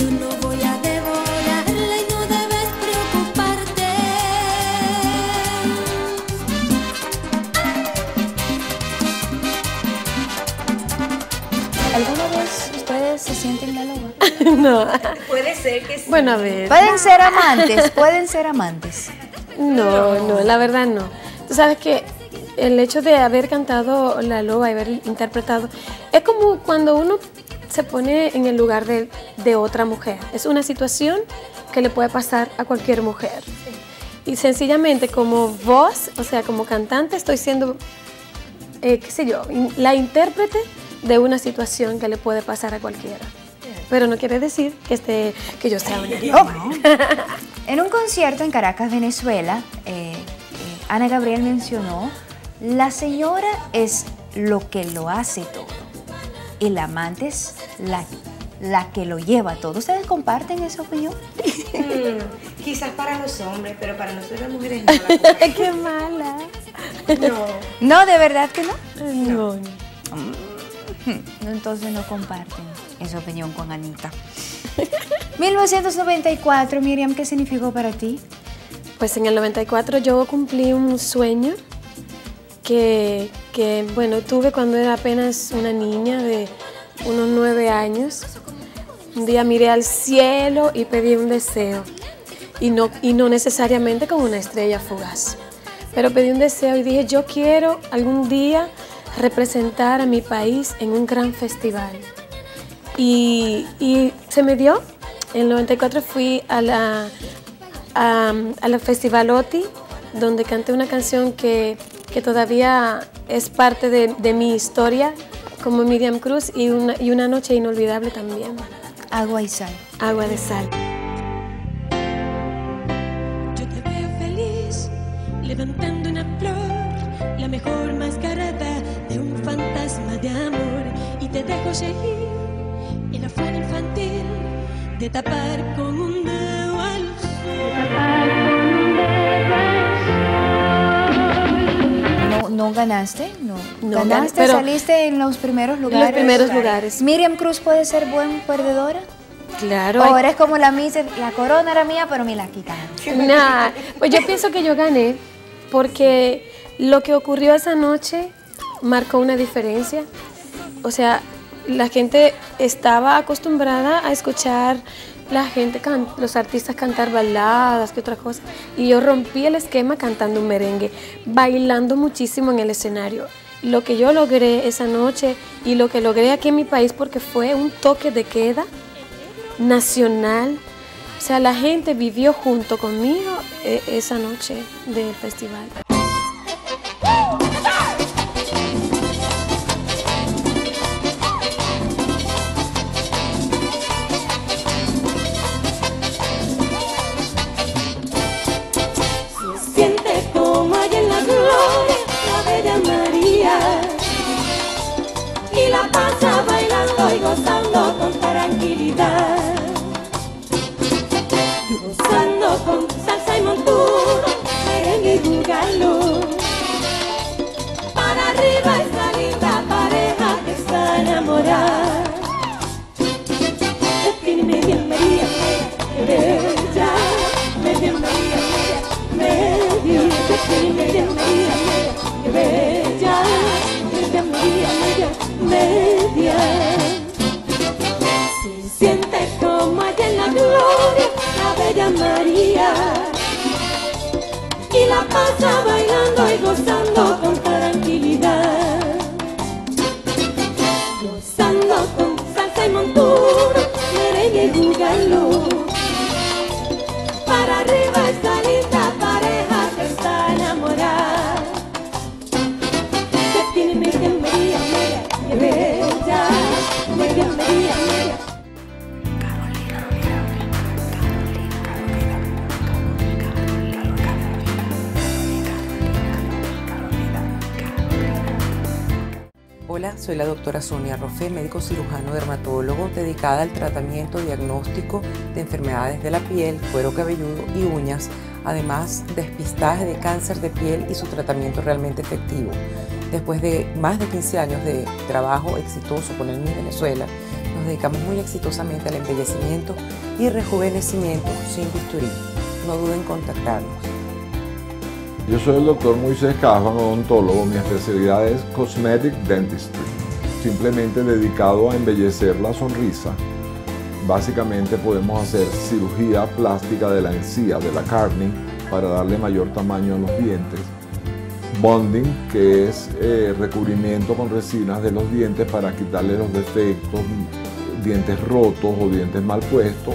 Yo no voy a devorarla y no debes preocuparte. ¿Alguna vez ustedes se sienten la loba? No. Puede ser que sí. Bueno, a ver. Pueden ser amantes, pueden ser amantes. No, la verdad no. Tú sabes que el hecho de haber cantado La Loba y haber interpretado, es como cuando uno se pone en el lugar de otra mujer. Es una situación que le puede pasar a cualquier mujer. Y sencillamente como voz, o sea, como cantante, estoy siendo, qué sé yo, la intérprete de una situación que le puede pasar a cualquiera. Pero no quiere decir que yo sea una loba. En un concierto en Caracas, Venezuela, Ana Gabriel mencionó: la señora es lo que lo hace todo, el amante es la que lo lleva todo. ¿Ustedes comparten esa opinión? Quizás para los hombres, pero para nosotros las mujeres no. La ¡Qué mala! no. No, ¿de verdad que no? No. Entonces no comparten esa opinión con Anita. 1994, Miriam, ¿qué significó para ti? Pues en el 94 yo cumplí un sueño que bueno, tuve cuando era apenas una niña de unos 9 años. Un día miré al cielo y pedí un deseo, y no necesariamente con una estrella fugaz, pero pedí un deseo y dije: yo quiero algún día representar a mi país en un gran festival. Y se me dio. En el 94 fui a la Festival OTI, donde canté una canción que todavía es parte de mi historia como Miriam Cruz, y una noche inolvidable también. Agua y sal. Agua de sal. Yo te veo feliz, levantando una flor, la mejor mascarada de un fantasma de amor, y te dejo seguir el afán infantil de tapar con un dedo al sol. ¿No ganaste? No. No ¿Ganaste? gané, pero ¿Saliste en los primeros lugares? En los primeros lugares. ¿Miriam Cruz puede ser buen perdedora? Claro. ¿O eres como la Miss, la corona era mía, pero me la quitaron? Nah, pues yo pienso que yo gané porque lo que ocurrió esa noche marcó una diferencia. O sea, la gente estaba acostumbrada a escuchar los artistas cantar baladas, que otra cosa. Y yo rompí el esquema cantando un merengue, bailando muchísimo en el escenario. Lo que yo logré esa noche y lo que logré aquí en mi país, porque fue un toque de queda nacional. O sea, la gente vivió junto conmigo esa noche del festival. Siente como hay en la gloria la Bella María, y la pasa bailando y gozando con tranquilidad, gozando con salsa y montuno, merengue y bugalo. Para arriba esta linda pareja que está enamorada. Define media María, que bella, media María, media, define media María, que bella, media María, media. Se siente como allá en la gloria la Bella María, y la pasa bailando y gozando con tranquilidad, gozando con salsa y montuno, merengue y bugalo. Para arriba esta linda pareja que está enamorada. Que tiene media María, que bella, media María, Hola, soy la doctora Sonia Rofé, médico cirujano dermatólogo dedicada al tratamiento diagnóstico de enfermedades de la piel, cuero cabelludo y uñas, además despistaje de cáncer de piel y su tratamiento realmente efectivo. Después de más de 15 años de trabajo exitoso con el Miss Venezuela, nos Nos dedicamos muy exitosamente al embellecimiento y rejuvenecimiento sin bisturí. No duden en contactarnos. Yo soy el doctor Moisés Casvan, odontólogo. Mi especialidad es Cosmetic Dentistry, simplemente dedicado a embellecer la sonrisa. Básicamente podemos hacer cirugía plástica de la encía, de la carne, para darle mayor tamaño a los dientes. Bonding, que es recubrimiento con resinas de los dientes para quitarle los defectos, dientes rotos o dientes mal puestos.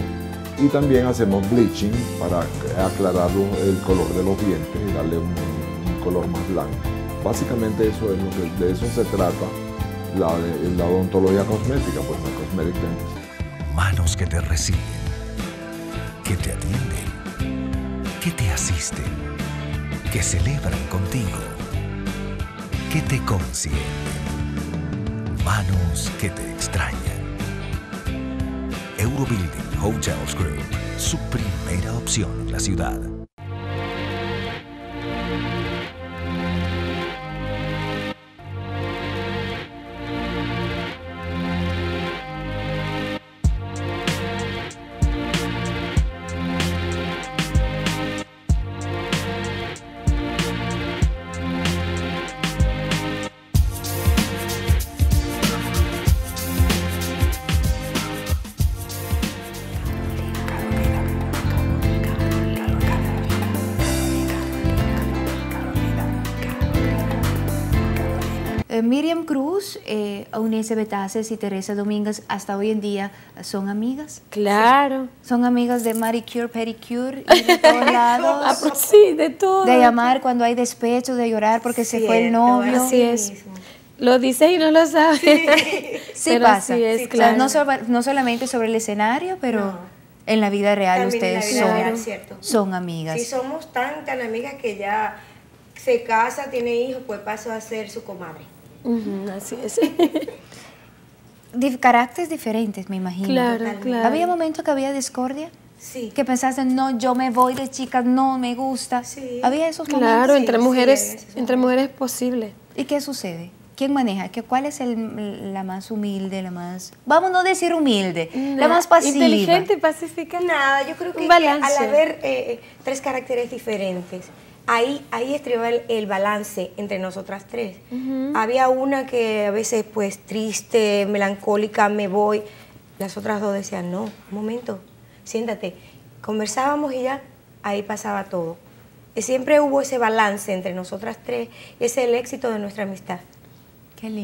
Y también hacemos bleaching para aclarar el color de los dientes y darle un color más blanco. Básicamente eso es de eso se trata la odontología cosmética, pues la cosmetic dentistry. Manos que te reciben, que te atienden, que te asisten, que celebran contigo, que te consienten. Manos que te extrañan. Eurobuilding Hotels Group, su primera opción en la ciudad. Miriam Cruz, Eunice Betaces y Teresa Domínguez hasta hoy en día son amigas. Claro. Son amigas de manicure, pedicure y de todos lados. Ah, pues sí, de todo. De llamar cuando hay despecho, de llorar porque se fue el novio. Así es. Lo dices y no lo sabes. Sí pero pasa. así es, O sea, claro. no solamente sobre el escenario, pero en la vida real También en la ustedes vida real, cierto. son amigas. Sí, somos tan amigas que ya se casa, tiene hijos, pues pasó a ser su comadre. Así es. Caracteres diferentes, me imagino. Claro, Totalmente. claro. ¿Había momentos que había discordia? Sí. Que pensaste, no, yo me voy de chica, no me gusta. Sí. ¿Había esos momentos? Claro, Sí, entre sí, mujeres, sí, entre mujeres es posible. ¿Y qué sucede? ¿Quién maneja? ¿Cuál es la más humilde, la más... Vamos a no decir humilde, la más pasiva? Inteligente y pacífica. Nada, yo creo que Un balance. al haber tres caracteres diferentes, ahí estriba el balance entre nosotras tres. Había una que a veces pues triste, melancólica, me voy. Las otras dos decían, no, un momento, siéntate. Conversábamos y ya, ahí pasaba todo. Y siempre hubo ese balance entre nosotras tres y ese es el éxito de nuestra amistad. Qué lindo.